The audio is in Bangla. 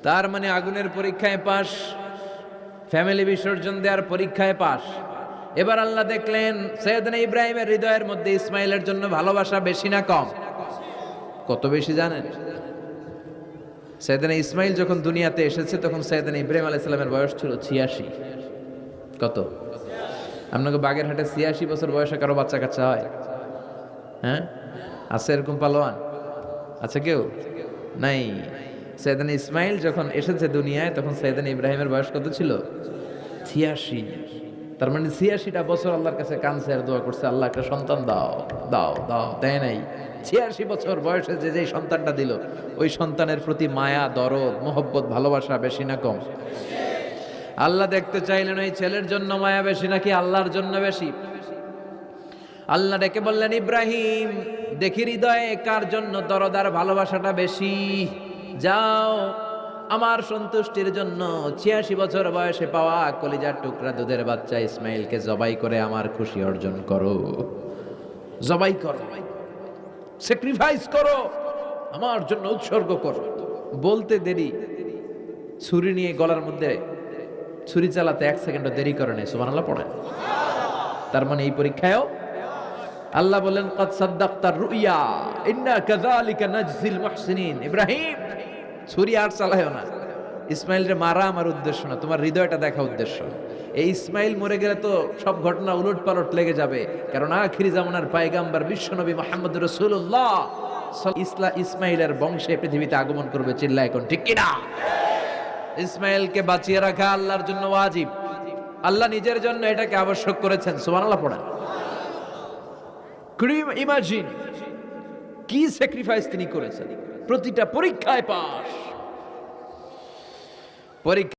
তার মানে আগুনের পরীক্ষায় পাস, ফ্যামিলি বিসর্জন দেওয়ার পরীক্ষায় পাস। এবার আল্লাহ দেখলেন সৈয়দনা ইব্রাহিমের হৃদয়ের মধ্যে ইসমাইলের জন্য ভালোবাসা বেশি না কম? কত বেশি জানেন? সৈয়দনা ইসমাইল যখন দুনিয়াতে এসেছে তখন সৈয়দনা ইব্রাহিম আলাইহিস সালামের বয়স ছিল 86। কত? আপনাকে বাগেরহাটে 86 বছর বয়সে কারো বাচ্চা কাচ্চা হয়? হ্যাঁ, আছে এরকম পালোয়ান? আছে কেউ? নাই। সৈয়দনা ইসমাইল যখন এসেছে দুনিয়ায় তখন সৈয়দনা ইব্রাহিমের বয়স কত ছিল? 86। তার মানে 86টা বছর আল্লাহর কাছে কাঁদছে আর দোয়া করছে, আল্লাহ একটা সন্তান দাও দাও দাও, দেয় নাই। 86 বছর বয়সে যে সন্তানটা দিল, ওই সন্তানের প্রতি মায়া, দরদ, মোহব্বত, ভালোবাসা বেশি না কম? আল্লাহ দেখতে চাইলেন ওই ছেলের জন্য মায়া বেশি নাকি আল্লাহর জন্য বেশি। আল্লাহ ডেকে বললেন, ইব্রাহিম দেখি হৃদয়ে কার জন্য দরদ আর ভালোবাসাটা বেশি। যাও আমার সন্তুষ্টির জন্য 86 বছর বয়সে পাওয়া কলিজার টুকরা দুধের বাচ্চা ইসমাইলকে জবাই করে আমার খুশি অর্জন করো। জবাই করো, স্যাক্রিফাইস করো, আমার জন্য উৎসর্গ করো। বলতে দেরি, ছুরি নিয়ে গলার মধ্যে ছুরি চালাতে 1 সেকেন্ডও দেরি করে নেই। সুবহানাল্লাহ পড়েন। তার মানে এই পরীক্ষায়ও আল্লাহ বলেন, ক্বাদ সাদ্দাকতার রুইয়া ইন্না কাযালিকা নাজজিল মুহসিনিন। ইব্রাহিম ছুরি আর চালায়ও না। ইসমাইলরে মারা আমার উদ্দেশ্য না, তোমার হৃদয়টা দেখা উদ্দেশ্য। এই ইসমাইল মরে গেলে তো সব ঘটনা উলট পালট লেগে যাবে, কারণ আখিরি জামানার পয়গম্বর বিশ্বনবী মুহাম্মদ রাসূলুল্লাহ ইসমাইলের বংশে পৃথিবীতে আগমন করবে। চিল্লা এখন ঠিক কিনা? ইসমাইলকে বাঁচিয়ে রাখা আল্লাহর জন্য ওয়াজিব। আল্লাহ নিজের জন্য এটাকে আবশ্যক করেছেন। সুবহানাল্লাহ পড়েন। Could you imagine কি স্যাক্রিফাইস তিনি করেছেন? প্রতিটা পরীক্ষায় পাস। পরীক্ষা